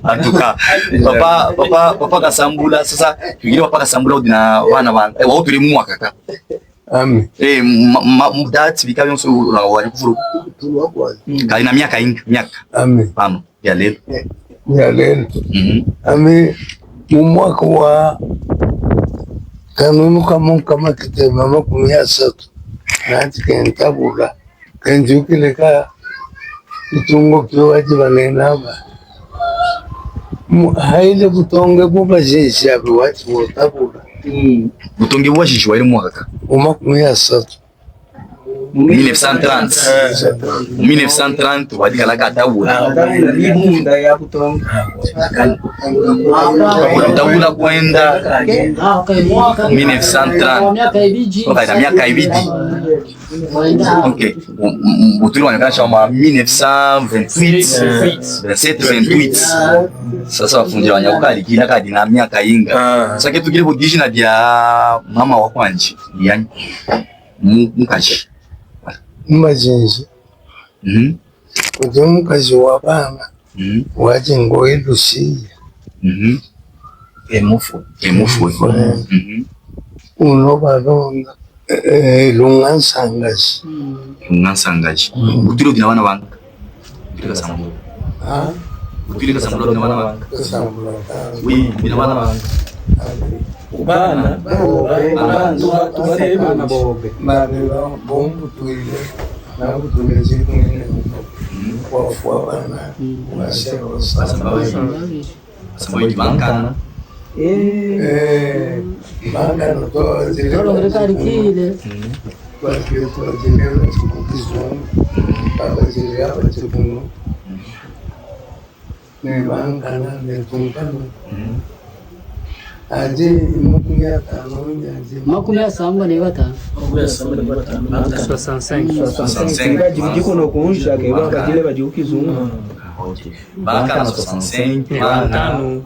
En tout cas, papa Kasambula sasa tuingine papa Kasambula udina wana wana wa tuli mwa kaka. Amen. Dati bika byonso na wali kufuru. Kali na miaka ingi miaka. Amen. Pano ya lelo. Ya lelo. Amen. Mu mwaka wa kanunu kama kitema makumya satu. Nati kentabula. Kenjukile ka itungo kiwaji banenaba. Haile butonge bubajisha biwaji botabula. Butonge bubajisha wali mwaka. Umakumya satu. 1930 wadikala katabula. Katabula kwenda 1930. Wakaita miaka ibidi. Ok. Butuli wanekana shama 1928, 27, 28. Sasa wafunja wanyakukali kina kadi na miaka inga. Sasa kitu kile kudijina dia mama wakwanji. Yani mukaji. Majinji. Kuti mukaji wabana. Waji ngoe lusiya. Emufu. Unobalonda. Lungansangaji. Butuli dina wana wanga. Butuli kasambula. Butuli kasambula dina wana wanga. Oui, dina wana wanga. Bana tubareba na bobe Mareba bombu tuile na kutule siku ngine kwa bana wasero Sampai di Bangkana. Bangkana to zile Kalau mereka dikile. Kwa hiyo to zile na tukizwa baba zile hapa tukuno. Ni Bangkana ni tunkano. Aje makumya tano aje Makumya samba ni wata. 65 jiko no kunsha ke baba jile baji ukizungu Bangkana 65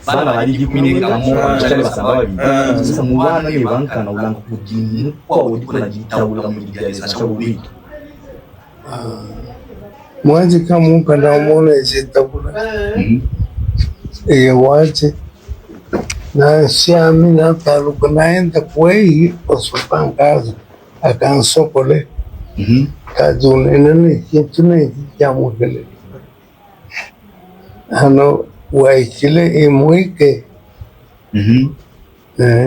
bana bali kumine kama chale basababi sasa mubana ni Bangkana ulango kujini kwa udiko na jitawula mu digaleza chabu bitu mwaje kama ukanda umeona jitabula waje na siami na taluka naenda kwei osupangaza akansokole kajunene kitune jamugele ano waikile imwike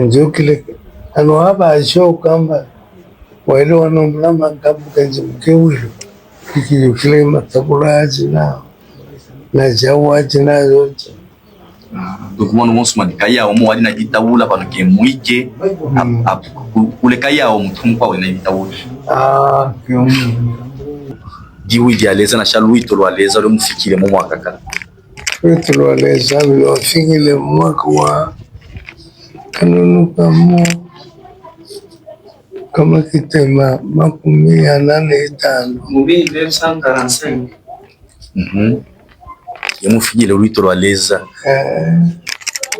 njukile ano hapa asho kamba wale wanomlama kabuka njimkewilo kikile matabulaji na jawaji na yote dokumano monsu madikaya omo wali na jitawula pano ke muike kule kaya o mutumpa we na jitawula diwi dialeza na shaluito lwaleza lo mufikile mu mwaka kaka Luito lwaleza lo fikile mwaka wa kanunu kama kitema 85 mubi 1945 yamufikile luito lwaleza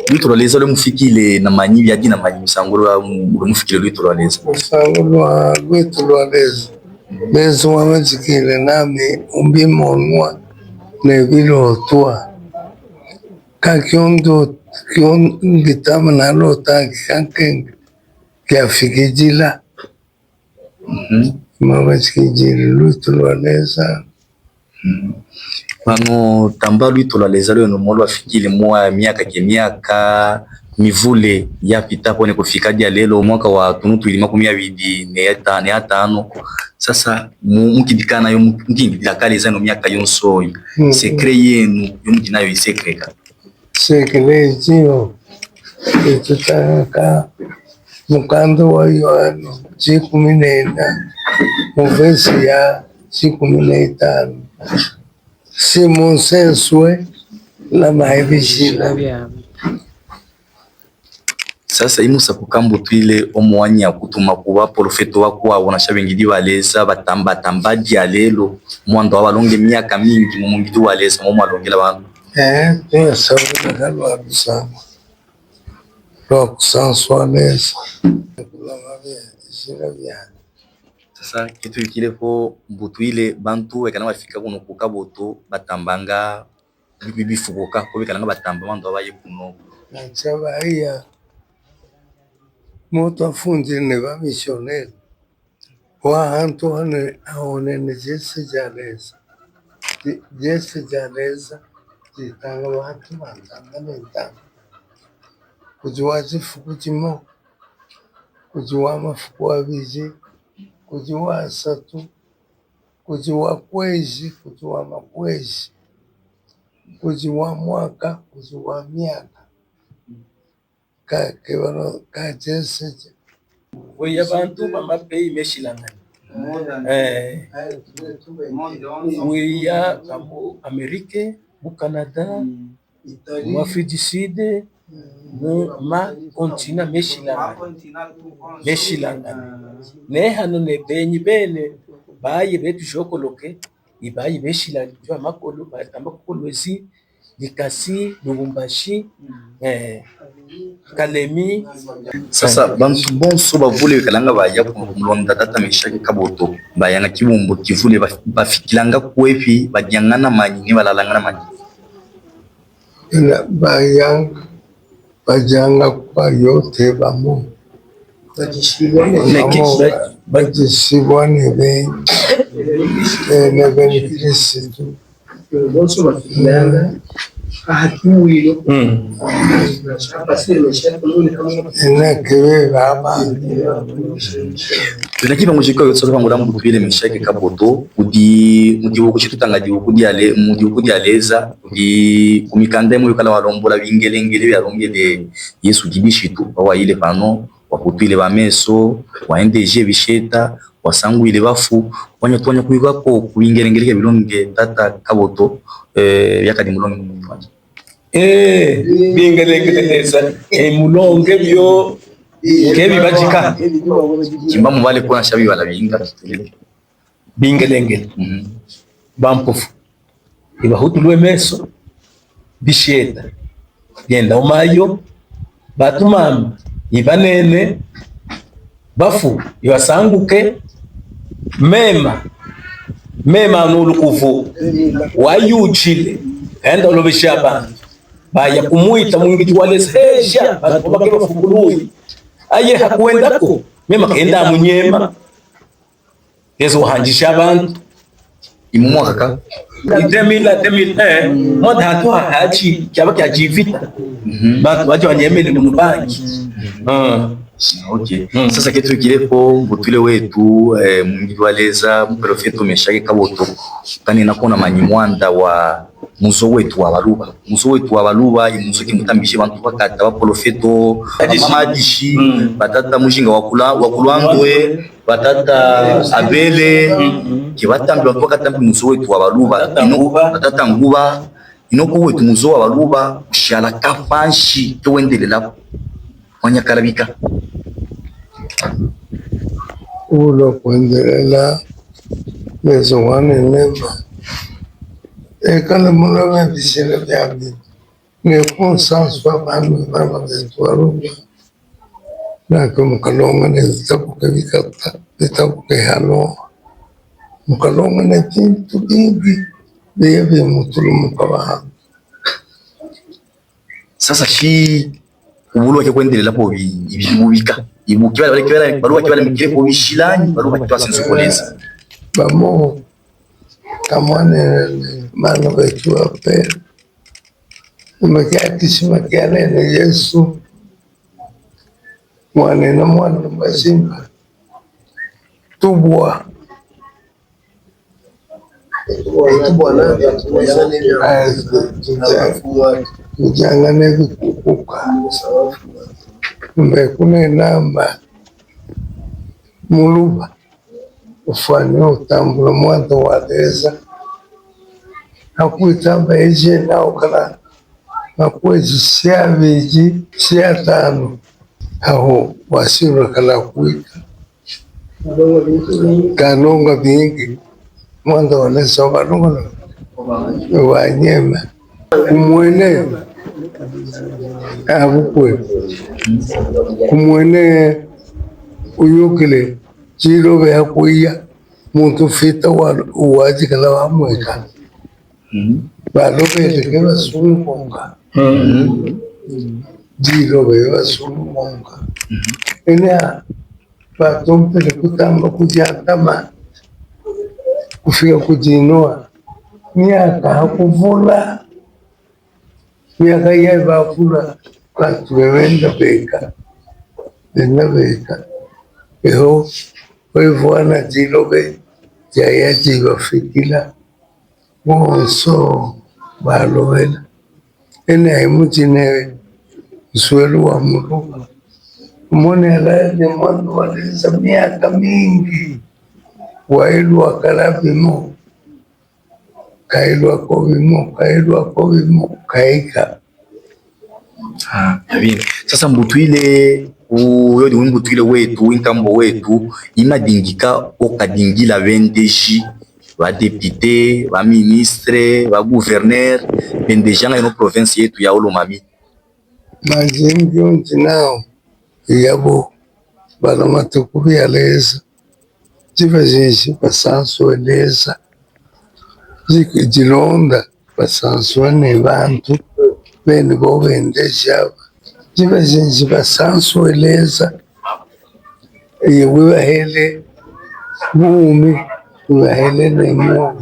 luito lwaleza lo mufikile na manyibi aji na manyibi sangolo mufikile luito lwaleza sangolo luito lwaleza bezo wamazikile nami umbimonwa nebilo twa kakiondo ngitama nalo taki kankenga kiafikijila mawazikijile luito lwaleza pano tamba luito lwaleza lo no molo afikile mwa miaka mivule yapita pone kufika dia lelo mwaka wa tunutu ili 25 sasa mukidikana yo mukindila kale zano miaka yonso secret yenu yo mukinayo isekreka sekre jio tutaka mukando wa Yohano 14 muvesi ya 15 Simon Senswe la maibishila sasa imusa kukambo twile omwanya kutuma kuba profeto wakuwa wonasha bengidi baleza batamba dia lelo mwando abalonge miaka mingi mu mungidi waleza mu mwalongela bantu tuyasabula kalwa bisama lokusanswaleza sasa kitu ikile ko mbutu ile bantu ekana bafika kuno kukaboto batambanga bifukoka ko bikalanga batamba mando abaye kuno na chabaya moto afundi ne ba missionnaire wa Antoine aone ne Jesse Jaleza jitanga watu mandanga mentanga kujua zifuku jimo kujua mafuku abiji kujua asatu kujua kwezi kujua makwezi kujua mwaka kujua miaka kebano ka Jesse oya bantu bamapeyi meshilangana wiya mu Amerike mu Canada mu Afrique du Sud ma kontina meshilangana ne hano ne benyi bene baye betu jokoloke ibaye meshilangana jwa makolo batamba kolwezi Likasi Lubumbashi Kalemi. Sasa bantu bonso bavule bikalanga baya kumulonda data Meshaki Kaboto bayanga kibumbu kivule bafikilanga kwepi bajangana manyi ni balalangana manyi bajanga kwa yote bamo bajishibwane bengi ne benefisitu bonso bafilanga ahatuwilo enakebe baba tunakiba mujiko yotso bangura mu bupire Meshaki Kaboto udi mugihugu kitutanga gihugu diale mu gihugu dialeza udi kumikanda mu kala walombola bingelengele byarongele Yesu gibishitu waile pano wakutwile bameso waendeje bisheta wasanguile bafu wanyatwanya kuigako kubingelengele bilonge data Kaboto yakadi mulonge mwanje bingelengele neza mulonge byo kebi bajika kimba mubale kona shabi bala binga bingelengele bampofu ibahutu lwemeso bisheta genda umayo batumama ibanene bafu ibasanguke mema nulukuvu wayuchile enda ulobesha abantu baya kumuita mwingi walesesha bakobake bafukului aye hakuendako mema kenda munyema yezo hanjisha abantu imumwaka idemila mwanda hatu hachi kyaba kyajivita bantu baje banyemele mu banki Okay. Sasa kitu kirepo mbutule wetu mwaleza mprofeto Meshaki Kaboto kani nakona manyimwanda wa muzo wetu wa baluba imuzo kimutambishe bantu bakata ba profeto amadishi batata mushinga wakulwandwe batata abele kibatambi bantu bakatambi muzo wetu wa baluba ino batata nguba ino ko wetu muzo wa baluba shala kapanshi to wendelela wanyakarabika ulo kuendelela mezo wane nema ekala muna mebisile byambi nekonsansu abantu bamabetuarunga nake mukalonga nezitabuke bikata bitabuke hano mukalonga nebintu bingi biye bimutulumuka bantu sasa shi ubulu wake kuendelela po ibibubika ibukibala baruwa kibala mikire po bishilani baruwa kitwasensukoleza bamo kamwane mano betu ape umekiatishima kianene Yesu mwane na mwana mazima tubwa tujangane vikukuka mbekune namba muluba ufanye utambula mwanzo waleza hakuitamba eje nao kala makwezi siaviji siatano aho wasiro kala kuika kanonga vingi mwanzo waleza wanonga wanyema kumwene abukwe kumwene uyukile chilo vya kuia muntu fita wa uwaji kala wa mweka balobeleke basulumonga dilobe basulumonga ena batompele kutamba kujiandama kufika kujinua miaka hakuvula miaka iya bavula kati wewenda beka eho wevuana dilobe jayaji bafikila bonso balowela ena imujine swelu wa mulu monela ni mwandu waliza miaka mingi wailu wakalabimo kailwa kovimo kaika Vile sasa mbutwile uyo ni mbutwile wetu inkambo wetu imadingika okadingila bendeji ba député ba ministre ba gouverneur bendejanga ino province yetu ya Olomami majingi onti nao yabo bana matukubi yaleza jiva jinji basanso eleza jilonda basanso ne bantu bene bo bendeja jiva jinji basanso eleza yewe hele bumi wahele ne mo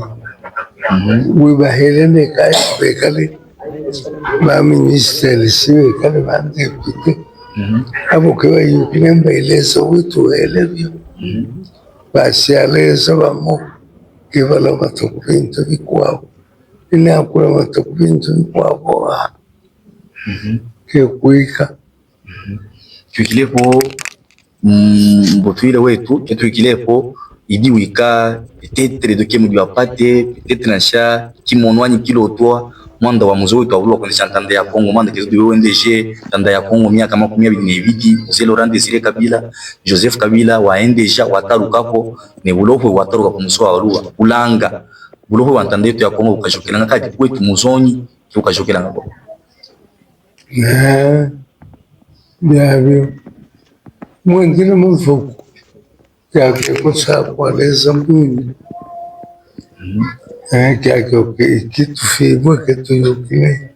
wibahele ne kai bekali ba minister siwe kale ba deputy abo kwa yukine mbeleza witu hele bio basi aleza bamo kivala matokupinto bikwao ina akula matokupinto bikwao kuika tuikilepo mbotwile wetu tuikilepo idi wika peut-être de kemu diapate peut-être nasha kimonwani kilotwa mwanda wa muzo wetu abulo kondisha ntanda ya Kongo mwanda kezu diwe NDG ntanda ya Kongo miaka makumi abiri n'ebidi Mzee Laurent Désiré Kabila Joseph Kabila wa NDG watarukapo ne bulokwe wataruka ku muso wa Luwa ulanga bulokwe wa ntanda yetu ya Kongo ukashokelanga kati kwetu muzonyi ukashokelanga ko Biavyo mwengine mvuku yake kusakwaleza mwini kyake kitufibwe ketuyukile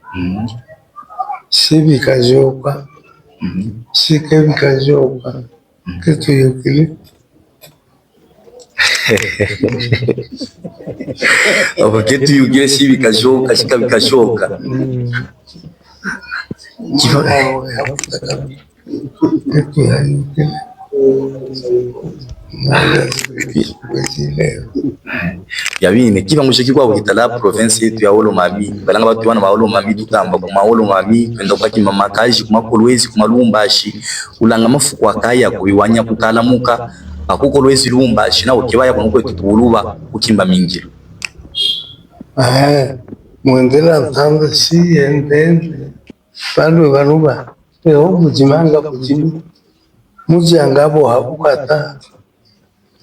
sibikajoka sikebikajoka ketuyukile abo ketuyukile sibikajoka sikabikashoka yabine kiva mushiki kwa ukitala province yetu ya Olomami balanga batu wana ba Olomami tutamba kuma Olomami kwenda kwa kimama kaji kuma Kolwezi kuma Lumbashi ulanga mafuku akaya kuiwanya kukalamuka akuko Kolwezi Lumbashi na ukiwaya kwa kwetu tuluba kukimba mingiro mwendela ntamba si endende bandu banuba eho mujimanga kujimu mujanga abo habukata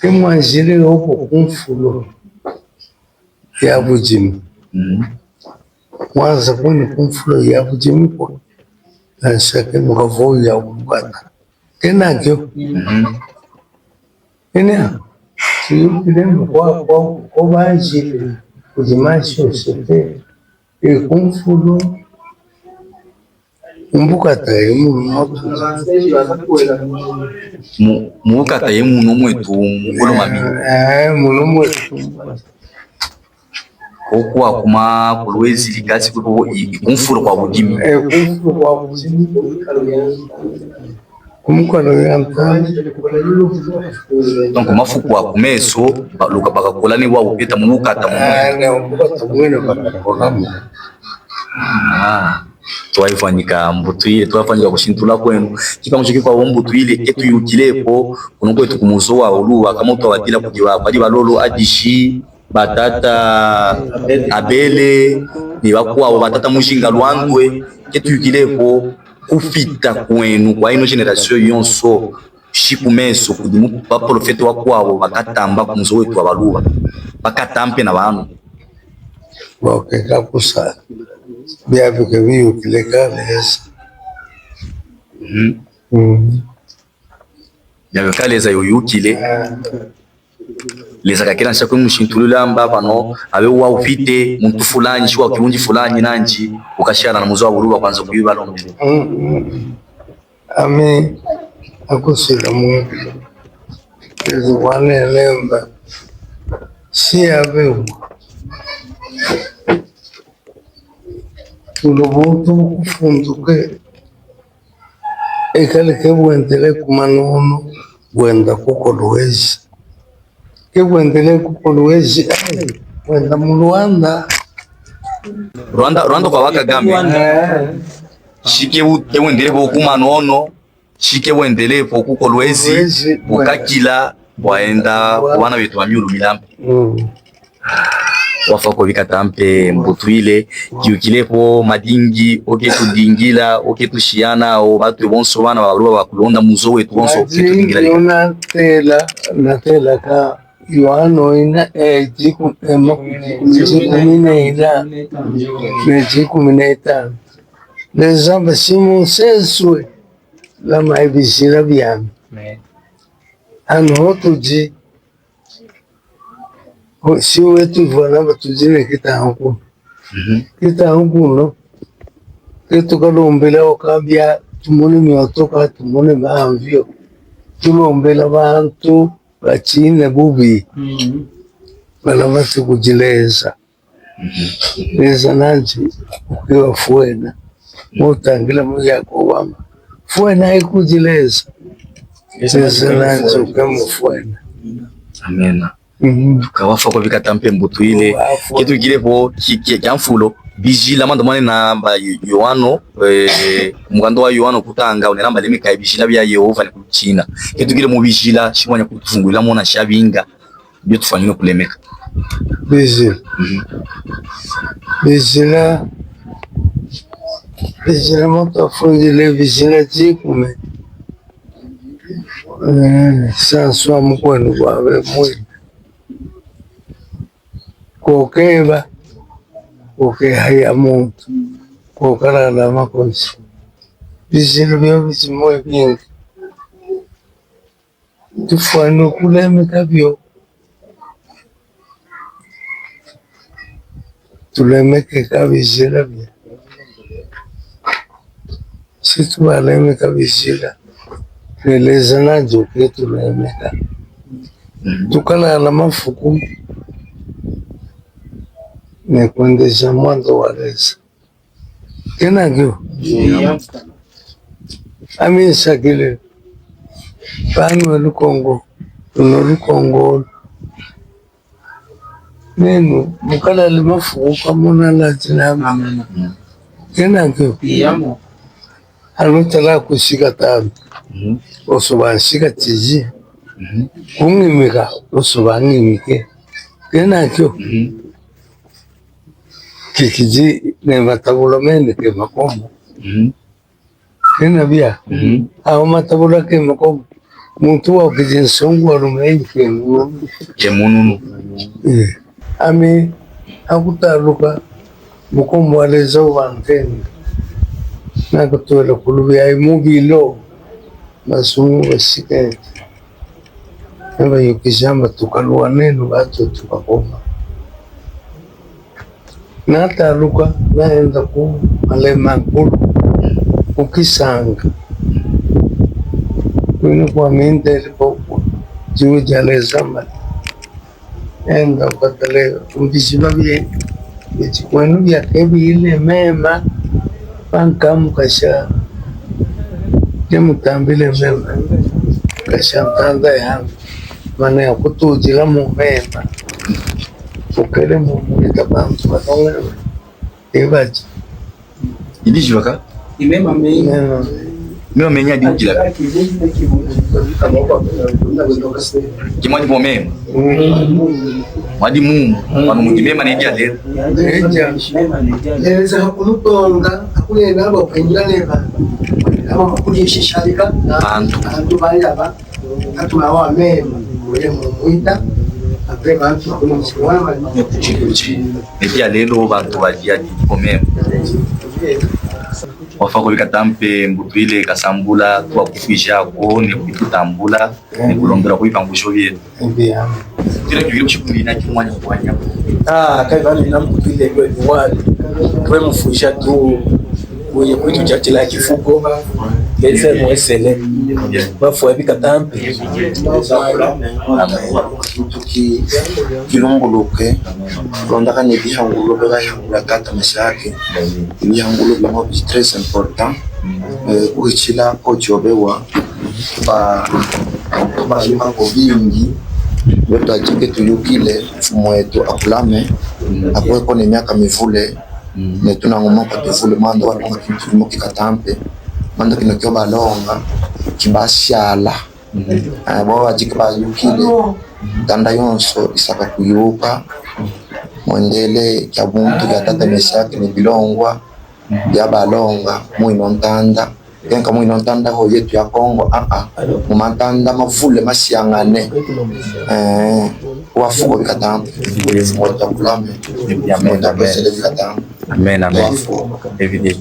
kemwanjire opo kumfulo ya bujimu mwanza kuni kumfulo ya bujimu ko nashake mukavo ya bukata kenakyo ena siyukile kwa banjire kujimasho sete kumfulo mbukata mukata ye muno mwetu Olomami muno mwetu okwa kuma Kolwezi likasi kuko ikumfulo kwa budimi kumfulo kwa budimi kumukano yantani donc mafuku akumeso baluka bakakolani wa upeta mukata mwene bakakolamo twayifanyika mbutwile twafanyika kushintula kwenu kika mushiki kwa mbutwile etuyukilepo kuno kwetu kumuzo wa Oluwa kama utawatila kujiwa bali balolo adishi batata abele ni bakwa batata mushinga lwandwe etuyukilepo kufita kwenu kwa ino generation yonso shikumeso kudimu ba profete wa kwabo bakatamba kumuzo wetu abaluwa bakatampe na bantu bakeka kusa biavyo kebiyukile kaleza yakaleza yoyukile leza kakena nshakwe mshintulula mbaba no abe wa upite muntu fulani shwa kiunji fulani nanji ukashana na muzo wa buruba kwanza kuyiba lombe ame akusira mu ezo wane lemba si abe tulobutu kufunduke ekale kebwendele kumanono bwenda kuko luwezi kebwendele kuko luwezi bwenda mu Rwanda kwa Kagame shike wendele po kumanono shike wendele po kuko luwezi bukakila bwaenda kubana betu bamyuru milampe wafako vikatampe mbutuile kiukilepo madingi oke tudingila oke tushiana o batu bonso bana baruba bakulonda muzo wetu bonso oke tudingila yona tela ka yohano ina jiku mineta lezamba simu seswe la maibisira byami ano tuji si wetu vana batujine kitangu no ketu kalombela okabya tumone myotoka tumone maamvyo tulombela bantu bachine bubi bana basi kujileza leza nanji ukiwa fuena mutangila muyako wama fuena ikujileza leza nanji ukamufuena amena kawafa kwa vikatampe mbutu ile kitu kilepo kiamfulo bijila mando mane namba Yohano mugando wa Yohano kutanga unelamba lemeka ibijila bya Yehova ni kuchina kitu kile mu bijila shimwanya kutufungulira mona shabinga byo tufanyino kulemeka bijila moto afungile bijila jikume sanswa mkwenu kwawe mwini kokeba haya muntu kokalala makosi bizilo byo bizimoye bingi tufano kulemeka byo tulemeke kabizila byo situbalemeka bizila neleza najo ke tulemeka tukalala mafuku nekuendesha mwanzo wa leza kenakyo amisakile panu lukongo tuno lukongo nenu mukalale mafuku kamona latinama kenakyo alutala kushika tabi osobanshika tiji kungimika osobangimike kenakyo kikiji ne matabula mene ke makomo kena bia au matabula ke makomo muntu wa kijinsongo alume ke mununu ami akutaluka mukomo alezo wanteni na kutola kulubi ay mubilo masumu wasike aba yukijamba tukalwa neno bato tukakoma nataluka naenda ku malema nkulu ukisanga kwino kwa mindele boku jiwe jalezamba enda ukatale kumbishiba bie kwenu bya kebile mema pankamu kasha mutambile mema kasha mtanda yangu mana ya kutujila mu mema ukele mumulita bantu banonga ebaji ibijwaka imema menya dijila kimwadi bomema mwadi mumu pano mujimema neja lero neza hakulutonga hakulenda abo kwinjira abo makulisha sharika bantu bali aba atulawa mema mwe muita nepia lelo bantu balia komema wafako vikatampe mbutu ile kasambula tuwa kufisha ko ne kutambula ne kulondera kuipangusho vyetu kile kile chukuli na kimwanya kwanya kai bani na mpile kwa wali kwa mfusha tu kwenye kwetu chache la kifuko leze mwesele bafu abika tampi tuki kilongoloke londaka ne bihangulo bela ya kata mashake bihangulo bla mo très important kuichila kochobewa ba mango vingi wetu achike tuyukile mfumo wetu akulame akwe kone miaka mivule ne tunangomoka tuvule mando walonga kintu kikatampe mando kinokyo balonga kibashala bo achike bayukile tanda yonso isaka kuyuka mwendele kya buntu kya tata meshake ne bilongwa ya balonga mwino ntanda kenka mwino ntanda ho yetu ya Kongo mumantanda mavule masiangane wafuko bikatampe mwota kulame mwota besele bikatampe amen evident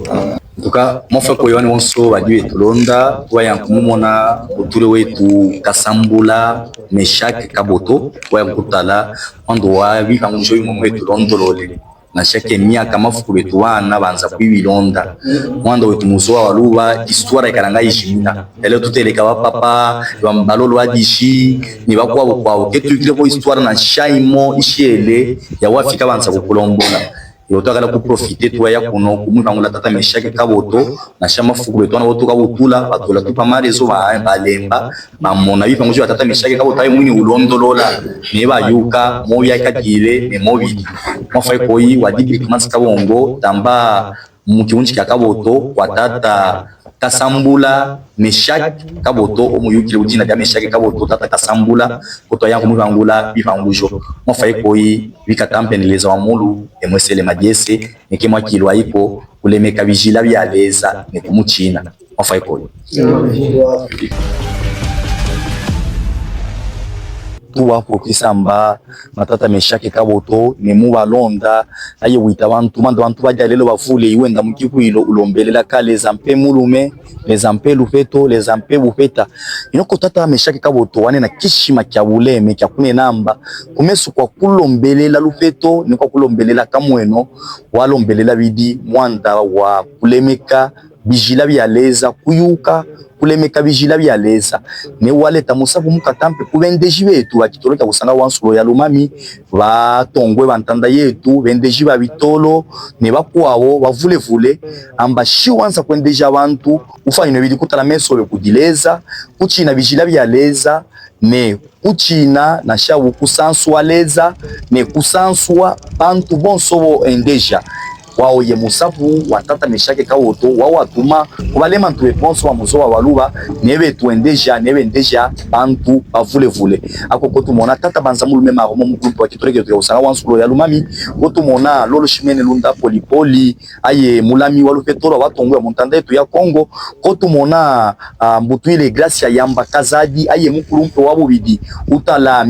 tuka mofa ko yoni wonso bajue tulonda wayankumumona utule wetu Kasambula Meshake Kaboto wayankutala wando wabika njoyi momwe tulondolole na shake miaka mafuku betu wana banza kwibilonda mwanda wetu muzoa waluba histoire ikaranga yishimina ele tuteleka bapapa bambalolo adishi ni bakwabo kwabo ketu kile ko histoire na shaimo ishele ya wafika banza kukulombola yotagala ku profiter to ya kuno kumuvangula tata Meshake Kaboto na shama fuku betu wana botuka butula batola tupa marezo balemba bamona bipa ngojo tata Meshake Kaboto ayi mwini ulondolola ne bayuka mo yakagire ne mobili mofai koyi wadibiri kumanza kabongo tamba mukiunchi kya Kaboto kwa tata Kasambula Meshake Kaboto omuyukile ujina lya Meshake Kaboto tata Kasambula koto yangu muvangula bivangujo mofai koyi bikatampeneleza wa mulu emwesele majese nekemwa kilwa ipo kulemeka bijila byaleza nekumuchina mofai koyi tuwapo kisamba matata Meshake Kaboto nemu balonda aye wita bantu mando bantu bajalelo bafule iwenda mukikuilo ulombelela kale zampe mulume les ampe lufeto les ampe bufeta inoko tata Meshake Kaboto wane na kishima kya buleme kya kune namba kumesu kwa kulombelela lufeto niko kulombelela kamweno walombelela bidi mwanda wa kulemeka bijila byaleza kuyuka kulemeka bijila byaleza ne waleta musabu mukatampe kubendeji betu bakitoleka kusanga wansulo ya Lumami batongwe bantanda yetu bendeji babitolo ne bakwabo bavulevule amba shiwanza kwendeja abantu ufanywe bidi kutala meso kudileza kuchina bijila byaleza ne kuchina na shawu kusanswa leza ne kusanswa bantu bonsobo endeja wao ye musapu watata Meshake Kaboto wao watuma kubalema ntu eponso wa muzo wa waluba nebe tuendeja nebe ndeja bantu bavulevule akoko tumona tata banza mulume maro mo mukulu wa kitoleke to usanga wansulo ya Lumami koto mona lolo shimene lunda polipoli aye mulami walufetoro watongwe montanda yetu ya Kongo koto mona mbutuile Gracia yamba kazadi aye mukulu wabo bidi utala